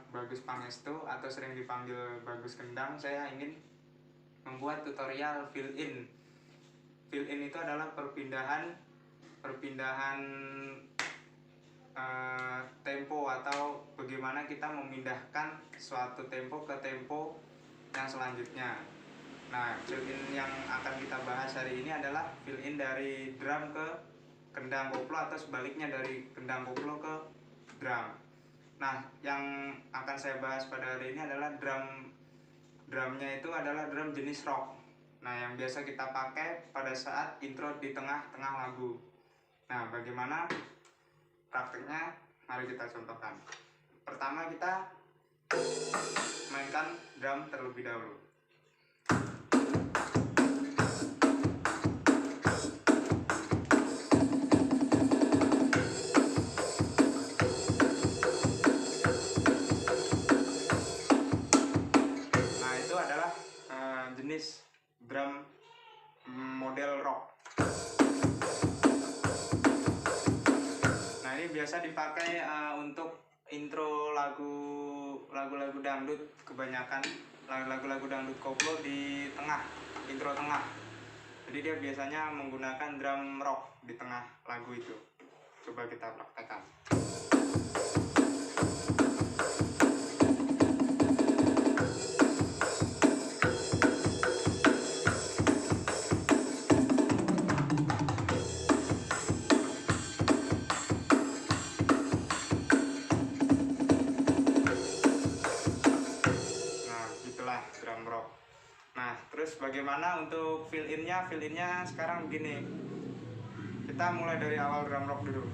Bagus Pangestu atau sering dipanggil Bagus Kendang. Saya ingin membuat tutorial fill in. Fill in itu adalah perpindahan tempo, atau bagaimana kita memindahkan suatu tempo ke tempo yang selanjutnya. Nah, fill in yang akan kita bahas hari ini adalah fill in dari drum ke kendang koplo, atau sebaliknya dari kendang koplo ke drum. Nah, yang akan saya bahas pada hari ini adalah drumnya itu adalah drum jenis rock. Nah, yang biasa kita pakai pada saat intro di tengah-tengah lagu. Nah, bagaimana prakteknya? Mari kita contohkan. Pertama, kita mainkan drum terlebih dahulu. Nah, itu adalah jenis drum model rock. Nah, ini biasa dipakai untuk intro lagu-lagu dangdut, kebanyakan lagu-lagu dangdut koplo di tengah, intro tengah. Jadi dia biasanya menggunakan drum rock di tengah lagu itu. Coba kita praktekkan. Drum rock. Nah, terus bagaimana untuk fill innya? Fill innya sekarang begini. Kita mulai dari awal drum rock dulu.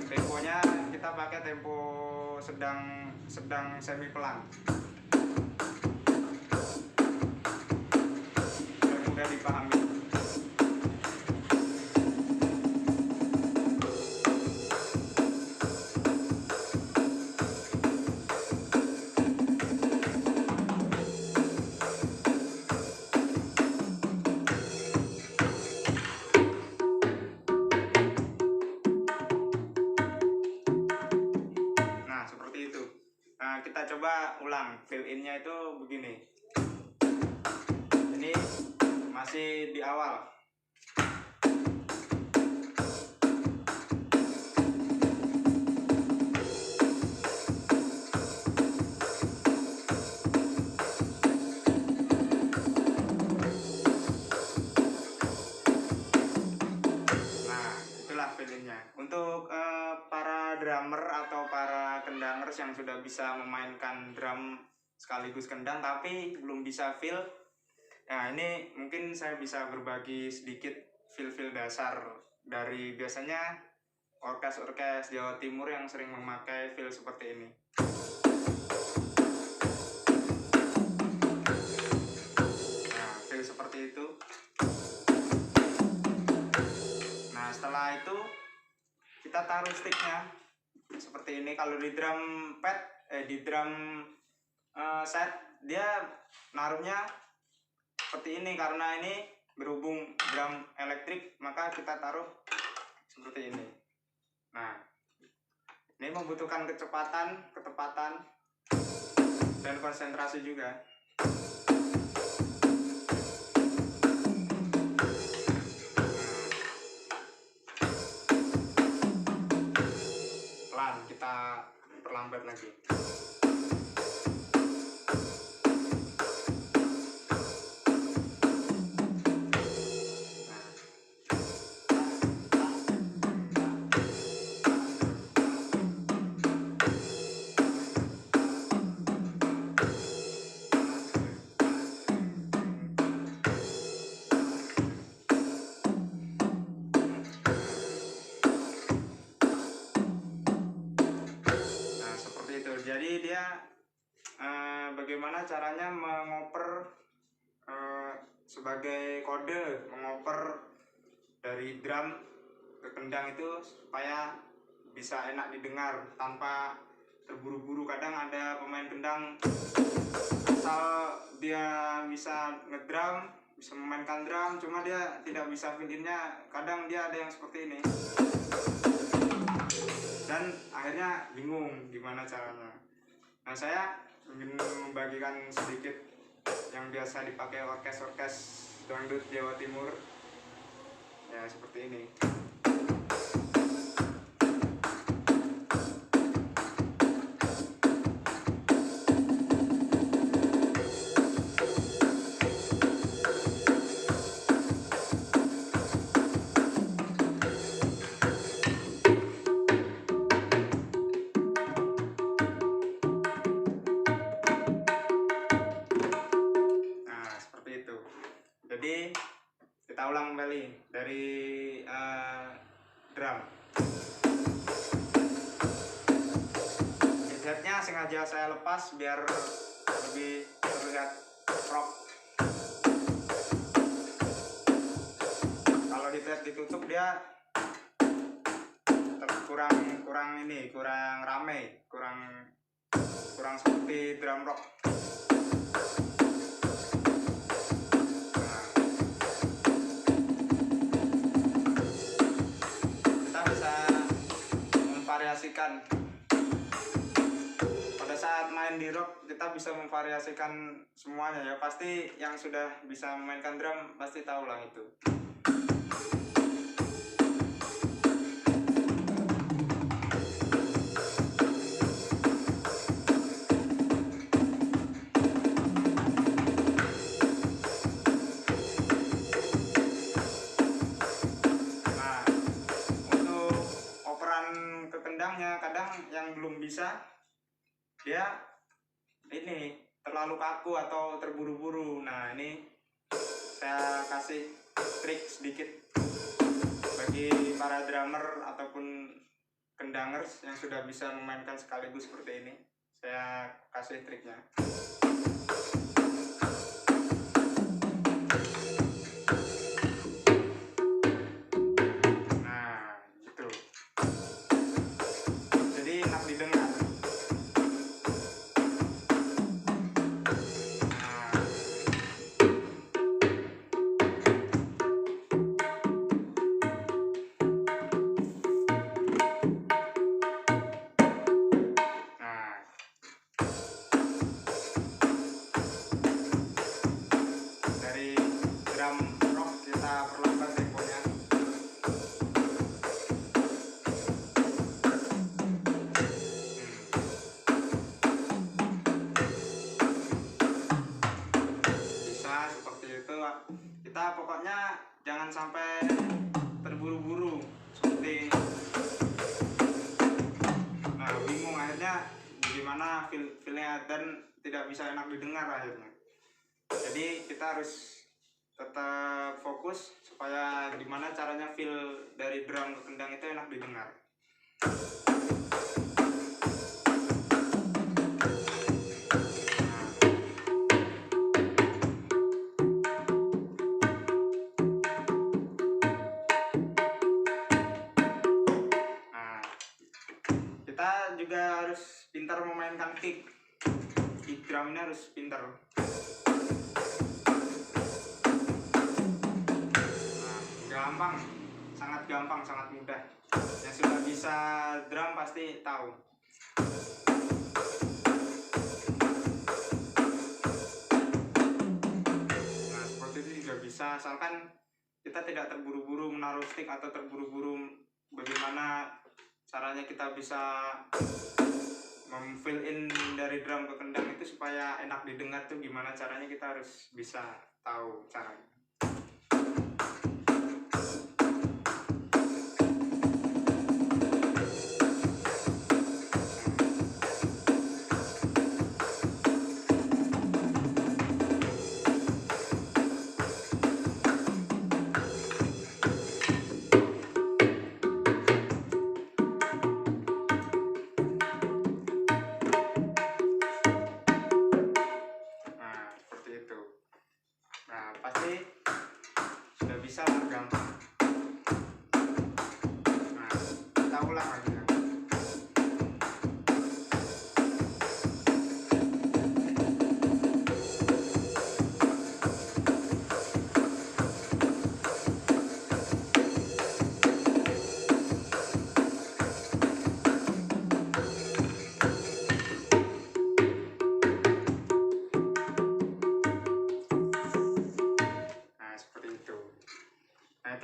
Temponya kita pakai tempo sedang semi pelan. Mudah dipahami. Kita coba ulang. Fill in-nya itu begini. Ini masih di awal. Nah, itulah fill in-nya. Untuk para drummer atau para kendangers yang sudah bisa memainkan drum sekaligus kendang tapi belum bisa fill, nah ini mungkin saya bisa berbagi sedikit fill dasar dari biasanya orkes Jawa Timur yang sering memakai fill seperti ini. Nah, fill seperti itu. Nah, setelah itu kita taruh sticknya seperti ini. Kalau di drum pad, di drum set, dia naruhnya seperti ini. Karena ini berhubung drum elektrik, maka kita taruh seperti ini. Nah, ini membutuhkan kecepatan, ketepatan, dan konsentrasi juga. Pelan, kita perlambat lagi. Jadi dia bagaimana caranya mengoper sebagai kode, mengoper dari drum ke kendang itu supaya bisa enak didengar tanpa terburu-buru. Kadang ada pemain kendang asal dia bisa ngedrum, bisa memainkan drum, cuma dia tidak bisa fill in-nya. Kadang dia ada yang seperti ini. dan akhirnya bingung gimana caranya. Nah, saya ingin membagikan sedikit yang biasa dipakai orkes-orkes dangdut Jawa Timur. Ya, seperti ini. Jadi kita ulang kembali dari drum. Headsetnya sengaja saya lepas biar lebih terlihat rock. Kalau di headset ditutup dia kurang rame, kurang seperti drum rock. Variasikan pada saat main di rock, kita bisa memvariasikan semuanya ya. Pasti yang sudah bisa memainkan drum pasti tahu lah itu. Kadang yang belum bisa, dia ini terlalu kaku atau terburu-buru. Nah, ini saya kasih trik sedikit bagi para drummer ataupun kendangers yang sudah bisa memainkan sekaligus seperti ini. Saya kasih triknya. Kita pokoknya jangan sampai terburu-buru seperti bingung akhirnya gimana feelnya dan tidak bisa enak didengar akhirnya. Jadi kita harus tetap fokus supaya gimana caranya feel dari drum ke kendang itu enak didengar. Juga harus pintar memainkan kick drumnya, harus pintar. Gampang, sangat gampang, sangat mudah. Yang sudah bisa drum pasti tahu. Nah, seperti itu juga bisa, asalkan kita tidak terburu-buru menaruh stick atau terburu-buru bagaimana caranya kita bisa memfill in dari drum ke kendang itu supaya enak didengar tuh gimana caranya, kita harus bisa tahu caranya. Pasti sudah bisa lah, gampang. Nah, kita ulang lagi ya.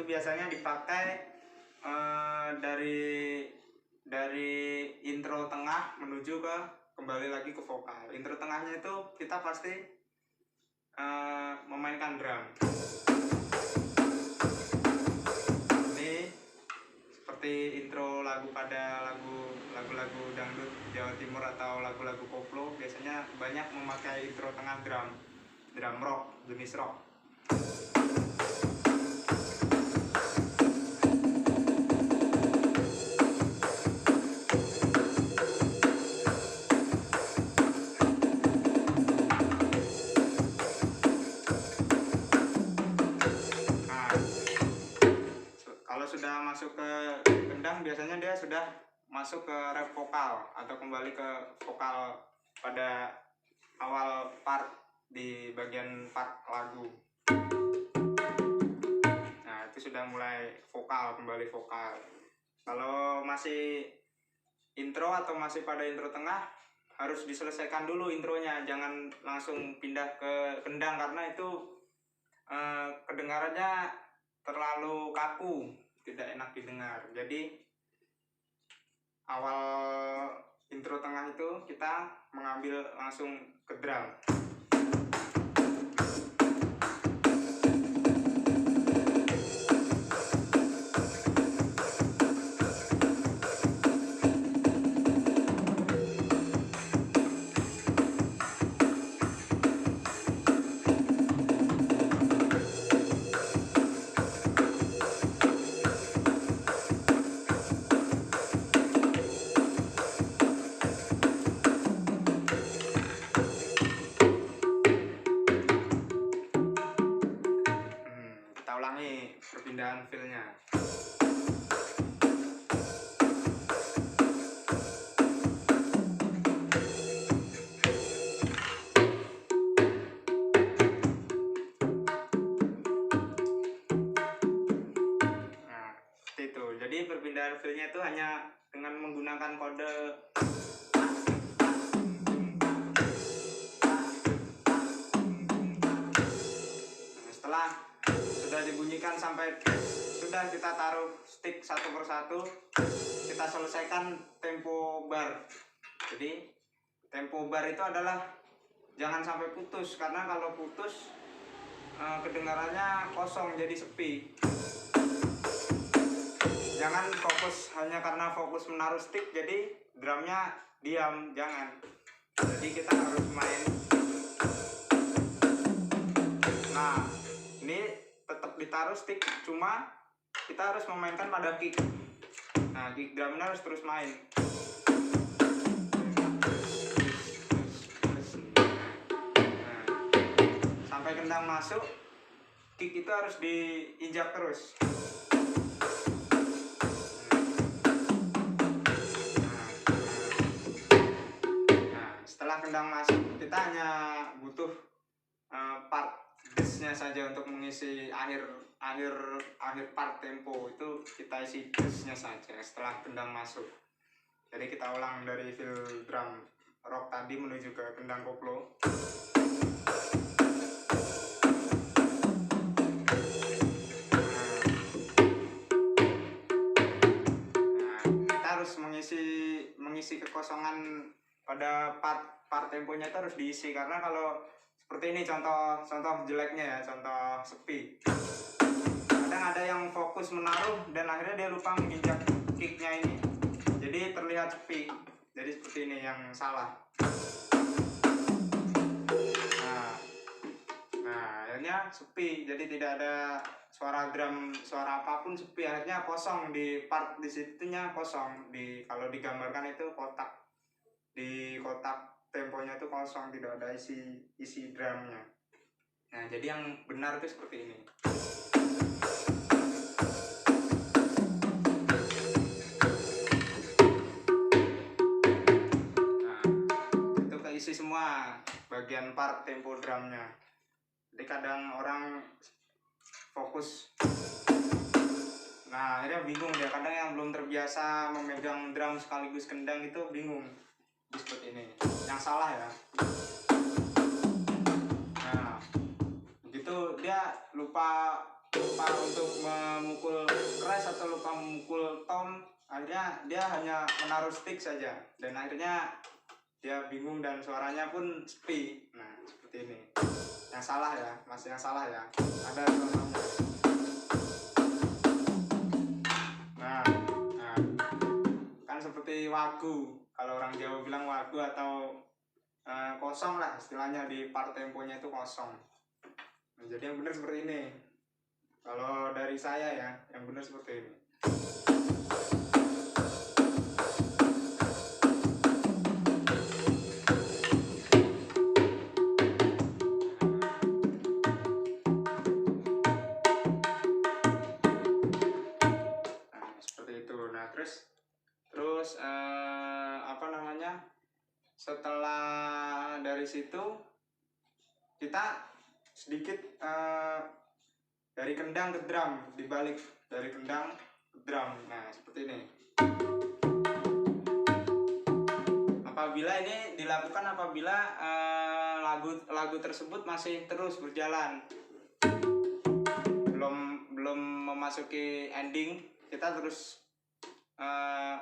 itu biasanya dipakai dari intro tengah menuju ke kembali lagi ke vokal. Intro tengahnya itu kita pasti memainkan drum. Ini seperti intro lagu pada lagu-lagu dangdut Jawa Timur atau lagu-lagu koplo, biasanya banyak memakai intro tengah drum rock, jenis rock. Sudah masuk ke kendang, biasanya dia sudah masuk ke ref vokal atau kembali ke vokal pada awal part di bagian part lagu. Nah, itu sudah mulai vokal, kembali vokal. Kalau masih intro atau masih pada intro tengah, harus diselesaikan dulu intronya, jangan langsung pindah ke kendang karena itu kedengarannya terlalu kaku, tidak enak didengar. Jadi awal intro tengah itu kita mengambil langsung ke drum. Perpindahan feel-nya. Nah, seperti itu. Jadi perpindahan feel-nya itu hanya dengan menggunakan kode. Setelah sudah dibunyikan sampai sudah, kita taruh stick satu persatu, kita selesaikan tempo bar. Jadi tempo bar itu adalah jangan sampai putus, karena kalau putus kedengarannya kosong, jadi sepi. Jangan fokus hanya karena fokus menaruh stick jadi drumnya diam, jangan. Jadi kita harus main. Nah, ini tetap ditaruh stick, cuma kita harus memainkan pada kick. Nah, kick drumnya harus terus main. Nah, sampai kendang masuk, kick itu harus diinjak terus. Nah, setelah kendang masuk, kita hanya butuh part bass-nya saja untuk mengisi akhir part tempo, itu kita isi bass-nya saja setelah kendang masuk. Jadi kita ulang dari feel drum rock tadi menuju ke kendang koplo. Nah, kita harus mengisi kekosongan pada part temponya itu harus diisi, karena kalau seperti ini contoh jeleknya ya, contoh sepi. Kadang ada yang fokus menaruh dan akhirnya dia lupa menginjak kicknya ini, jadi terlihat sepi. Jadi seperti ini yang salah. Nah, akhirnya sepi, jadi tidak ada suara drum, suara apapun, sepi. Akhirnya kosong di part di situnya, kosong. Kalau digambarkan itu kotak, di kotak temponya itu kosong, tidak ada isi drumnya. Nah, jadi yang benar itu seperti ini. Nah, itu keisi semua bagian part tempo drumnya. Jadi kadang orang fokus, nah akhirnya bingung dia. Kadang yang belum terbiasa memegang drum sekaligus kendang itu bingung seperti ini, yang salah ya. Nah, begitu dia lupa lupa untuk memukul keras atau lupa memukul tom, akhirnya dia hanya menaruh stick saja dan akhirnya dia bingung dan suaranya pun sepi. Nah seperti ini yang salah ya mas, yang salah ya, ada contohnya. Nah, nah kan seperti wagu, kalau orang Jawa bilang wagu atau kosong lah istilahnya, di part temponya itu kosong. Nah, jadi yang benar seperti ini. Kalau dari saya ya, yang benar seperti ini. Nah, seperti itu. Nah, terus apa namanya? Setelah dari situ kita sedikit dari kendang ke drum, dibalik dari kendang ke drum. Nah seperti ini. Apabila ini dilakukan apabila lagu tersebut masih terus berjalan, belum memasuki ending, kita terus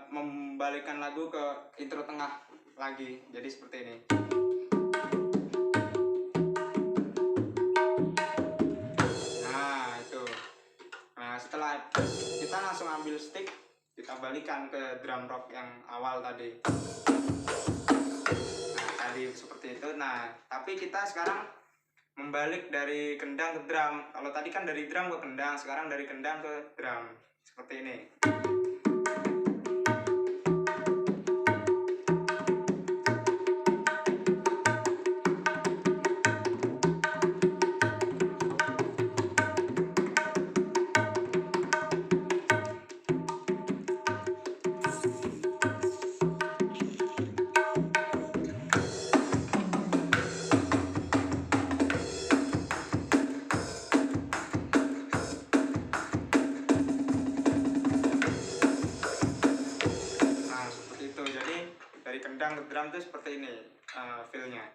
membalikkan lagu ke intro tengah lagi. Jadi seperti ini. Setelah kita langsung ambil stick, kita balikan ke drum rock yang awal tadi. Nah tadi seperti itu. Nah tapi kita sekarang membalik dari kendang ke drum. Kalau tadi kan dari drum ke kendang, sekarang dari kendang ke drum. Seperti ini. Kendang ke drum itu seperti ini feel-nya.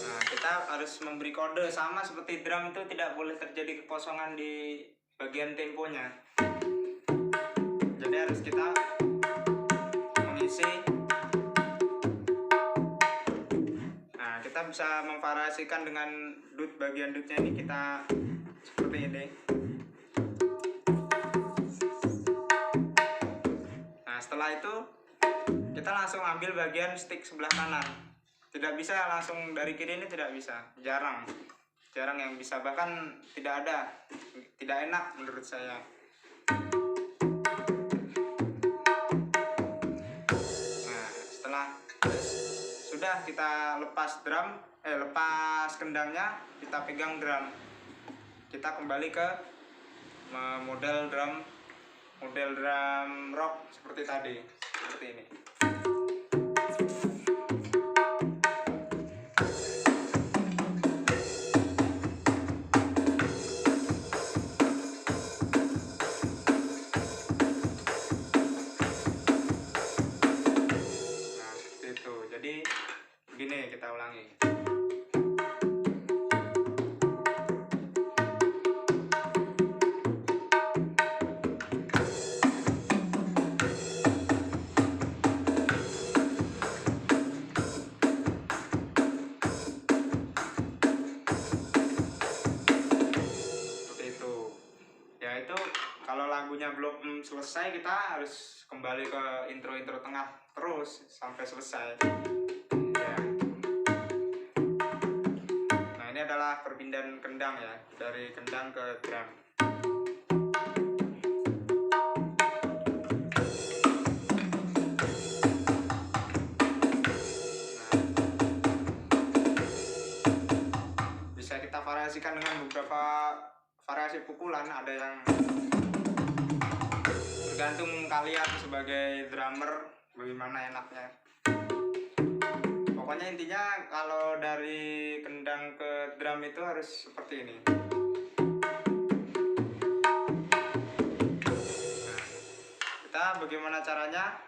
Nah, kita harus memberi kode sama seperti drum, itu tidak boleh terjadi kekosongan di bagian temponya. Jadi harus kita mengisi. Kita bisa memvariasikan dengan bagian dutnya ini, kita seperti ini. Nah setelah itu kita langsung ambil bagian stick sebelah kanan. Tidak bisa langsung dari kiri, ini tidak bisa, jarang yang bisa, bahkan tidak ada, tidak enak menurut saya. Nah setelah sudah kita lepas lepas kendangnya, kita pegang drum, kita kembali ke model drum rock seperti tadi, seperti ini. Nah seperti itu. Jadi begini, kita ulangi. Itu kalau lagunya belum selesai, kita harus kembali ke intro tengah terus sampai selesai ya. Nah ini adalah perpindahan kendang ya, dari kendang ke drum. Nah, bisa kita variasikan dengan beberapa variasi pukulan, ada yang tergantung kalian sebagai drummer bagaimana enaknya. Pokoknya intinya kalau dari kendang ke drum itu harus seperti ini. Nah, kita bagaimana caranya?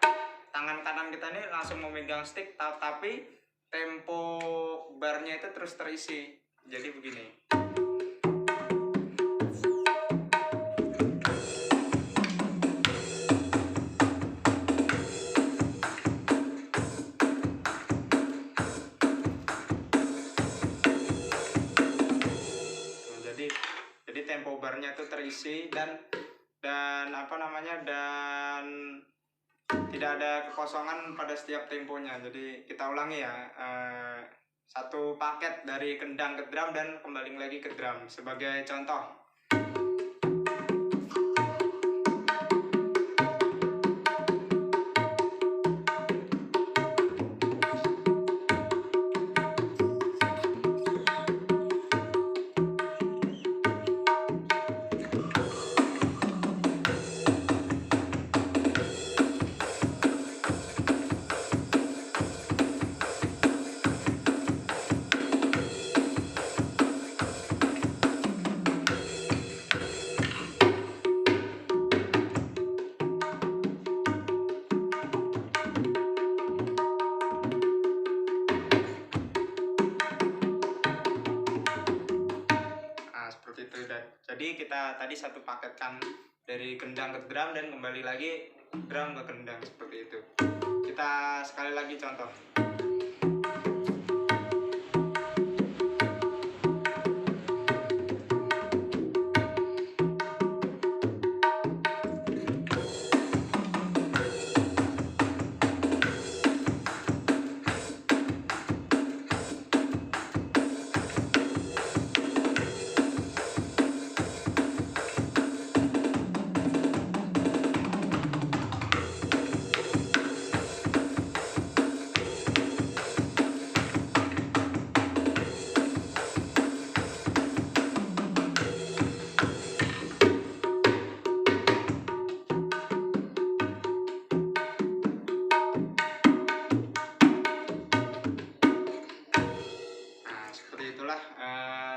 Tangan kanan kita ini langsung memegang stick, tapi tempo barnya itu terus terisi. Jadi begini. Jadi tempo barnya itu terisi dan apa namanya, dan tidak ada kekosongan pada setiap temponya. Jadi kita ulangi ya, satu paket dari kendang ke drum dan kembali lagi ke drum sebagai contoh. Seperti itu. Jadi kita tadi satu paketkan dari kendang ke drum dan kembali lagi drum ke kendang, seperti itu. Kita sekali lagi contoh.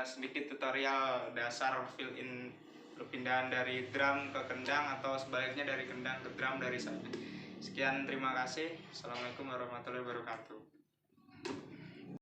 Sedikit tutorial dasar fill in perpindahan dari drum ke kendang atau sebaliknya dari kendang ke drum dari saya. Sekian, terima kasih. Assalamualaikum warahmatullahi wabarakatuh.